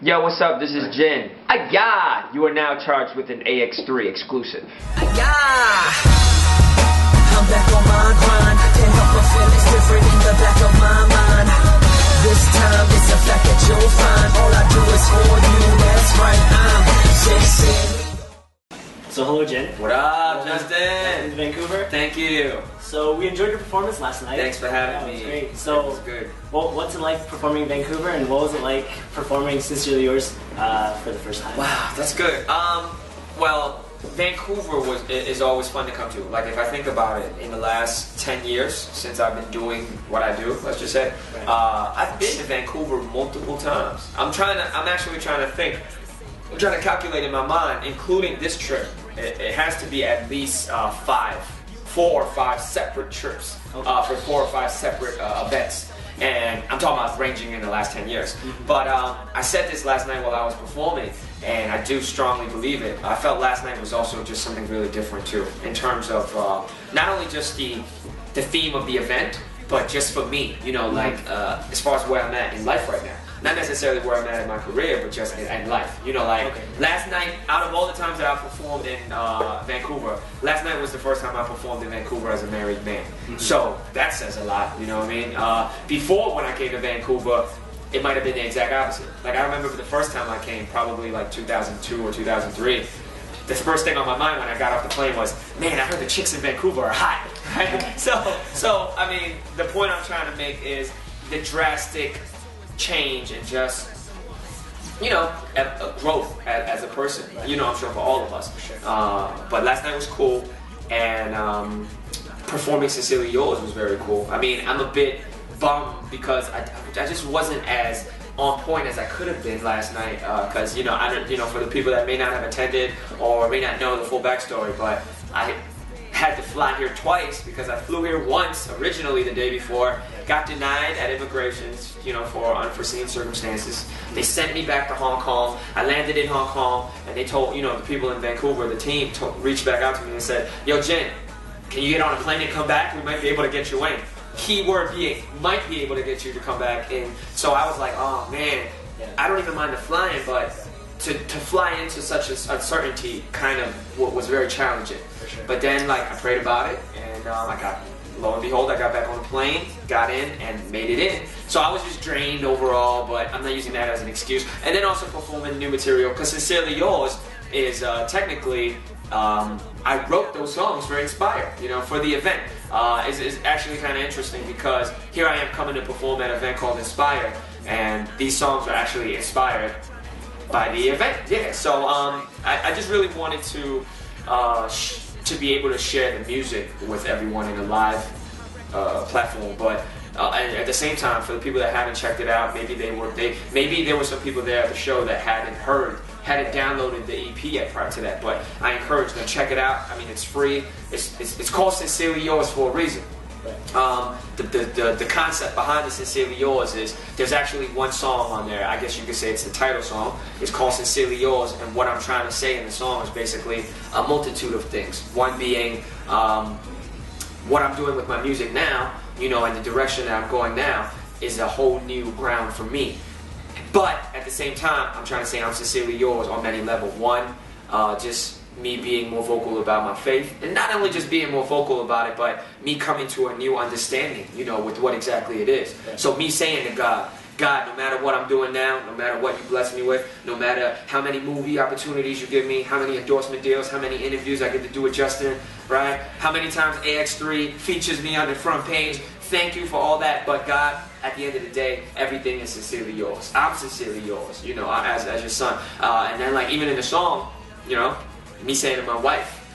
Yo, what's up? This is Jin. Yeah, you are now charged with an AX3 exclusive. Yeah, I'm back on my grind. Can't help but feel it's different in the back of my mind. This time it's a fact that you'll find. All I do is for you. That's right. I'm sexy. So hello, Jin. What up, Justin? In Vancouver. Thank you. So we enjoyed your performance last night. Thanks for having me. It was great. So it was good. Well, what's it like performing in Vancouver, and what was it like performing Sincerely Yours for the first time? Wow, that's good. Well, Vancouver is always fun to come to. Like, if I think about it, in the last 10 years since I've been doing what I do, let's just say, Right. I've been to Vancouver multiple times. I'm actually trying to think. I'm trying to calculate in my mind, including this trip. It has to be at least 4 or 5 separate trips for 4 or 5 separate events. And I'm talking about ranging in the last 10 years. But I said this last night while I was performing, and I do strongly believe it. I felt last night was also just something really different too, in terms of not only just the theme of the event, but just for me, you know, like as far as where I'm at in life right now. Not necessarily where I'm at in my career, but just in life. You know, like last night, out of all the times that I performed in Vancouver, last night was the first time I performed in Vancouver as a married man. So that says a lot, you know what I mean? Before, when I came to Vancouver, it might have been the exact opposite. Like, I remember the first time I came, probably like 2002 or 2003, the first thing on my mind when I got off the plane was, man, I heard the chicks in Vancouver are hot. Right? So I mean, the point I'm trying to make is the drastic change and just, you know, a growth as a person. You know, I'm sure for all of us. But last night was cool, and performing Sincerely Yours was very cool. I mean, I'm a bit bummed because I just wasn't as on point as I could have been last night. Because you know, for the people that may not have attended or may not know the full backstory, but I had to fly here twice because I flew here once originally the day before, got denied at immigration, you know, for unforeseen circumstances. They sent me back to Hong Kong. I landed in Hong Kong, and they told, you know, the people in Vancouver, the team reached back out to me and said, yo, Jin, can you get on a plane and come back? We might be able to get you in. Keyword being, might be able to get you to come back in. So I was like, oh man, I don't even mind the flying, but to fly into such uncertainty kind of was very challenging. But then, like, I prayed about it, and lo and behold, I got back on the plane, got in, and made it in. So I was just drained overall, but I'm not using that as an excuse. And then also performing new material, because Sincerely Yours is technically, I wrote those songs for Inspire, you know, for the event. It's actually kind of interesting because here I am coming to perform at an event called Inspire, and these songs are actually inspired by the event. Yeah, so I just really wanted to be able to share the music with everyone in a live platform, but at the same time, for the people that haven't checked it out, maybe there were some people there at the show that hadn't downloaded the EP yet prior to that. But I encourage them to check it out. I mean, it's free. It's called Sincerely Yours for a reason. The concept behind the Sincerely Yours is there's actually one song on there. I guess you could say it's the title song. It's called Sincerely Yours, and what I'm trying to say in the song is basically a multitude of things. One being what I'm doing with my music now, you know, and the direction that I'm going now is a whole new ground for me. But at the same time, I'm trying to say I'm sincerely yours on many levels. One, just me being more vocal about my faith, and not only just being more vocal about it, but me coming to a new understanding, you know, with what exactly it is. So me saying to God, no matter what I'm doing now, no matter what you bless me with, no matter how many movie opportunities you give me, how many endorsement deals, how many interviews I get to do with Justin, right? How many times AX3 features me on the front page, thank you for all that, but God, at the end of the day, everything is sincerely yours. I'm sincerely yours, you know, as your son. And then, like, even in the song, you know, me saying to my wife,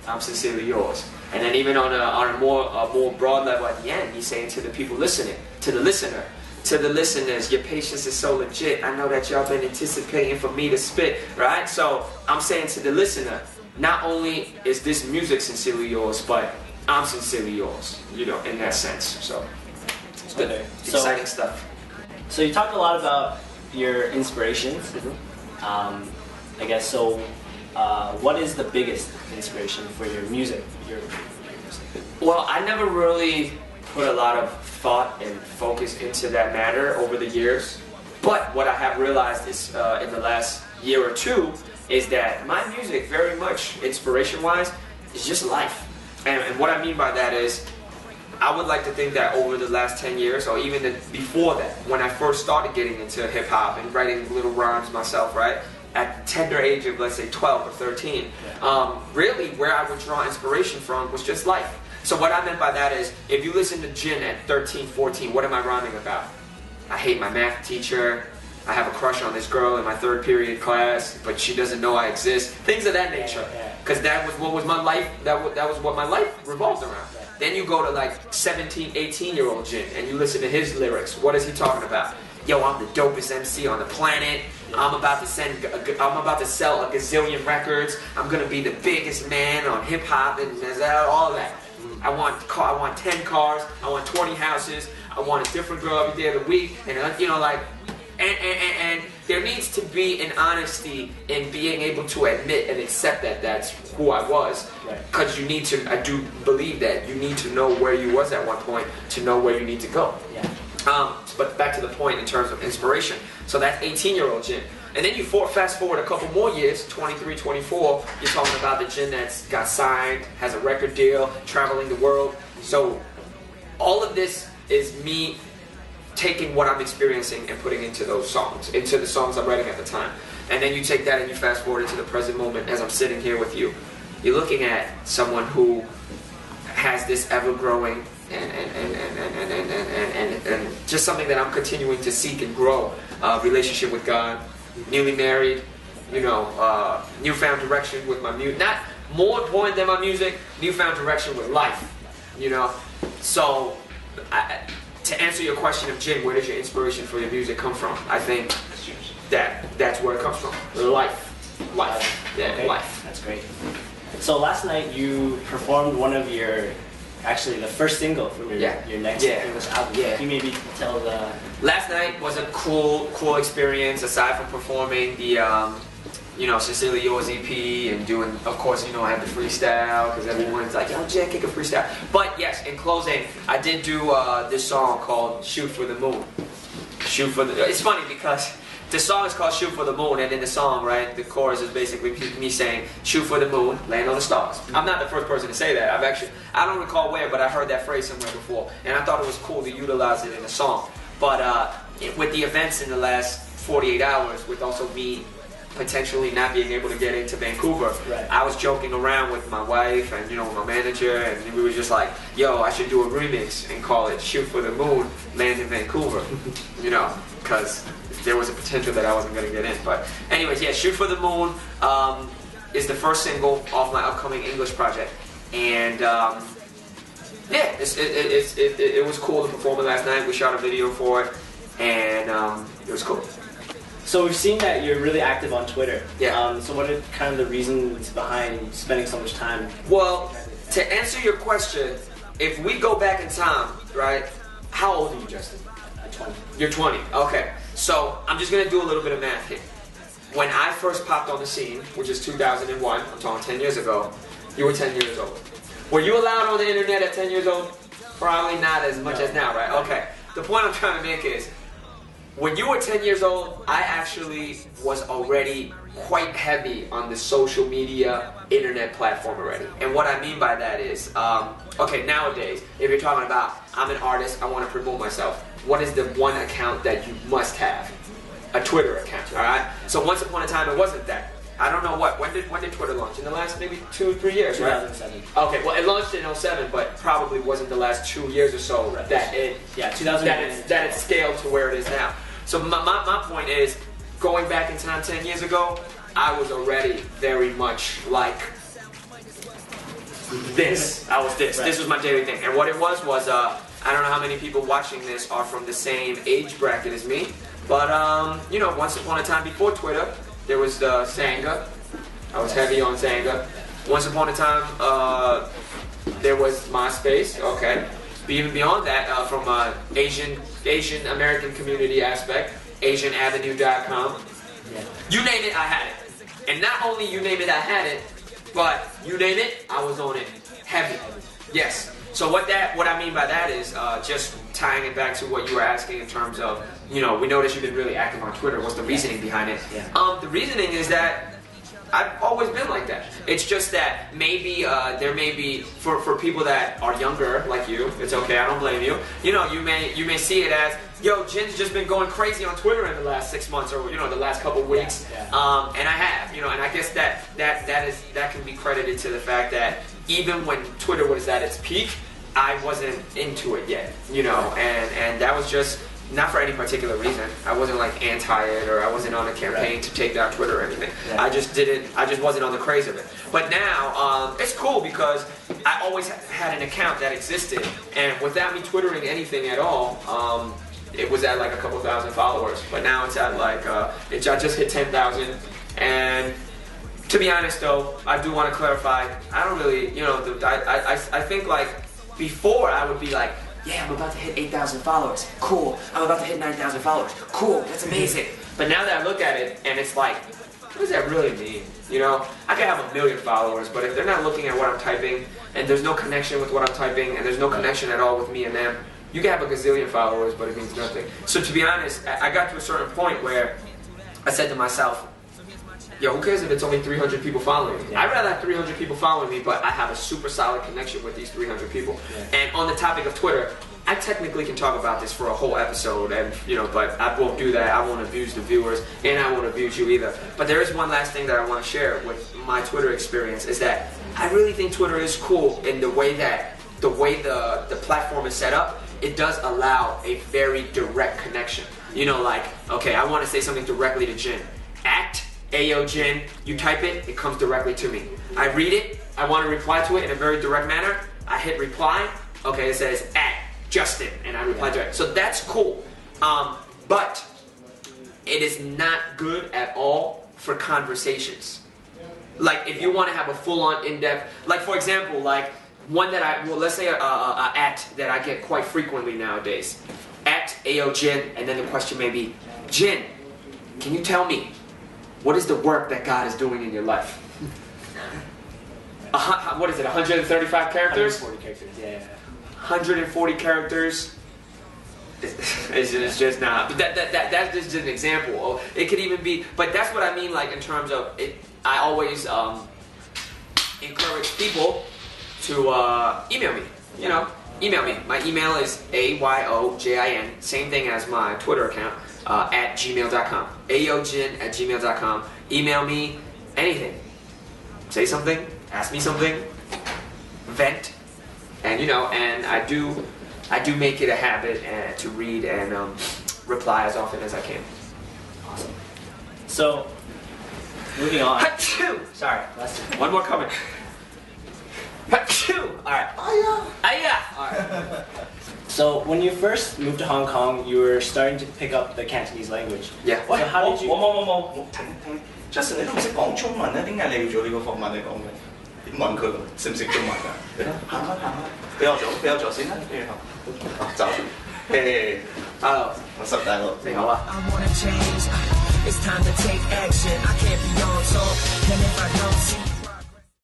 I'm sincerely yours. And then even on a more broad level at the end, me saying to the people listening, to the listeners, your patience is so legit. I know that y'all been anticipating for me to spit, right? So I'm saying to the listener, not only is this music sincerely yours, but I'm sincerely yours, you know, in that sense. So it's good, exciting stuff. So you talked a lot about your inspirations. I guess so. What is the biggest inspiration for your music? Well, I never really put a lot of thought and focus into that matter over the years, But what I have realized is in the last year or two is that my music, very much inspiration-wise, is just life. And what I mean by that is, I would like to think that over the last 10 years, or even before that, when I first started getting into hip-hop and writing little rhymes myself, right? At the tender age of, let's say, 12 or 13, really where I would draw inspiration from was just life. So what I meant by that is, if you listen to Jin at 13, 14, what am I rhyming about? I hate my math teacher. I have a crush on this girl in my third period class, but she doesn't know I exist. Things of that nature. Because that was what was my life, that was what my life revolved around. Then you go to like 17, 18-year-old Jin, and you listen to his lyrics. What is he talking about? Yo, I'm the dopest MC on the planet. I'm about to sell a gazillion records. I'm gonna be the biggest man on hip hop and all of that. I want 10 cars. I want 20 houses. I want a different girl every day of the week. And you know, like, and there needs to be an honesty in being able to admit and accept that that's who I was. Because you need to, I do believe that you need to know where you was at one point to know where you need to go. But back to the point in terms of inspiration. So that's 18-year-old Jin. And then you fast forward a couple more years, 23, 24, you're talking about the Jin that's got signed, has a record deal, traveling the world. So all of this is me taking what I'm experiencing and putting into those songs, into the songs I'm writing at the time. And then you take that and you fast forward into the present moment as I'm sitting here with you. You're looking at someone who has this ever-growing and just something that I'm continuing to seek and grow, relationship with God, newly married, you know, newfound direction with my music. Not more important than my music, newfound direction with life, you know. So, to answer your question of Jin, where does your inspiration for your music come from? I think that's where it comes from. Life. Yeah, okay. Life. That's great. So last night you performed one of your, actually the first single from your next English album. Can you maybe tell the... Last night was a cool experience, aside from performing the, you know, Sincerely Yours EP and doing, of course, you know, I had the freestyle, because everyone's like, yo, Jay, kick a freestyle. But yes, in closing, I did do this song called Shoot for the Moon. It's funny because the song is called Shoot for the Moon, and in the song, right, the chorus is basically me saying, shoot for the moon, land on the stars. I'm not the first person to say that. I don't recall where, but I heard that phrase somewhere before, and I thought it was cool to utilize it in a song. But with the events in the last 48 hours, with also me potentially not being able to get into Vancouver, I was joking around with my wife and, you know, my manager, and we were just like, yo, I should do a remix and call it Shoot for the Moon, Land in Vancouver, you know, because there was a potential that I wasn't going to get in. But anyways, yeah, Shoot for the Moon is the first single off my upcoming English project. And yeah, it was cool to perform it last night. We shot a video for it, and it was cool. So we've seen that you're really active on Twitter. Yeah. So what are kind of the reasons behind spending so much time? Well, to answer your question, if we go back in time, right, how old are you, Justin? 20. You're 20, okay. So I'm just going to do a little bit of math here. When I first popped on the scene, which is 2001, I'm talking 10 years ago, you were 10 years old. Were you allowed on the internet at 10 years old? Probably not as much as now, right? Okay. The point I'm trying to make is, when you were 10 years old, I actually was already quite heavy on the social media, internet platform already. And what I mean by that is, okay, nowadays, if you're talking about, I'm an artist, I want to promote myself, what is the one account that you must have? A Twitter account, alright? So once upon a time, it wasn't that. I don't know when did Twitter launch? In the last maybe 2-3 years, right? 2007. Okay, well it launched in 2007, but probably wasn't the last 2 years or so that it 2008. that it scaled to where it is now. So my point is, going back in time 10 years ago, I was already very much like this. I was this. This was my daily thing. And what it was I don't know how many people watching this are from the same age bracket as me, but you know, once upon a time before Twitter, there was Xanga. I was heavy on Xanga. Once upon a time, there was MySpace. Okay. Even beyond that, from Asian American community aspect, AsianAvenue.com. You name it, I had it. And not only you name it, I had it, but you name it, I was on it heavy. Yes. So what I mean by that is just tying it back to what you were asking in terms of, we noticed you've been really active on Twitter. What's the reasoning behind it? Yeah. The reasoning is that I've always been like that. It's just that maybe there may be for people that are younger like you. It's okay. I don't blame you. You may see it as, yo, Jin's just been going crazy on Twitter in the last 6 months or the last couple of weeks. Yeah. And I have, and I guess that can be credited to the fact that even when Twitter was at its peak, I wasn't into it yet. And that was just not for any particular reason. I wasn't like anti it, or I wasn't on a campaign to take down Twitter or anything. Yeah. I just wasn't on the craze of it. But now, it's cool because I always had an account that existed, and without me twittering anything at all, it was at like a couple thousand followers. But now it's at like, I just hit 10,000. And to be honest though, I do want to clarify, I don't really, I think like before I would be like, yeah, I'm about to hit 8,000 followers. Cool. I'm about to hit 9,000 followers. Cool. That's amazing. But now that I look at it, and it's like, what does that really mean? I can have 1 million followers, but if they're not looking at what I'm typing, and there's no connection with what I'm typing, and there's no connection at all with me and them, you can have a gazillion followers, but it means nothing. So to be honest, I got to a certain point where I said to myself, yo, who cares if it's only 300 people following me? I'd rather have 300 people following me, but I have a super solid connection with these 300 people. Yeah. And on the topic of Twitter, I technically can talk about this for a whole episode, and but I won't do that. I won't abuse the viewers, and I won't abuse you either. But there is one last thing that I want to share with my Twitter experience, is that I really think Twitter is cool in the way that the platform is set up. It does allow a very direct connection. Like, okay, I want to say something directly to Jin. Ayo Jin, you type it, it comes directly to me. I read it, I want to reply to it in a very direct manner. I hit reply, okay, it says @Justin, and I reply to it. So that's cool. But it is not good at all for conversations. Like if you want to have a full-on in-depth, like for example, like one that let's say a that I get quite frequently nowadays. @Ayo Jin, and then the question may be, Jin, can you tell me, what is the work that God is doing in your life? What is it, 135 characters? 140 characters, yeah. 140 characters. It's just not. But that's just an example. It could even be, but that's what I mean, like in terms of it. I always encourage people to email me. Email me. My email is AYOJIN, same thing as my Twitter account. @gmail.com. ayojin@gmail.com. Email me anything. Say something, ask me something, vent, and and I do make it a habit to read and reply as often as I can. Awesome. So, moving on. Achoo! Sorry, Lester. One more coming. Achoo! Alright. Aya! Alright. So when you first moved to Hong Kong, you were starting to pick up the Cantonese language. Yeah. So how did you? 冇停，Justin 你都唔識講中文咧，點解你要做呢個訪問？你講嘅點問佢識唔識中文㗎？行啦，俾我做先啦，走。我十大佬，你好啊。 I wanna change. It's time to take action. I can't be on top. And if I don't see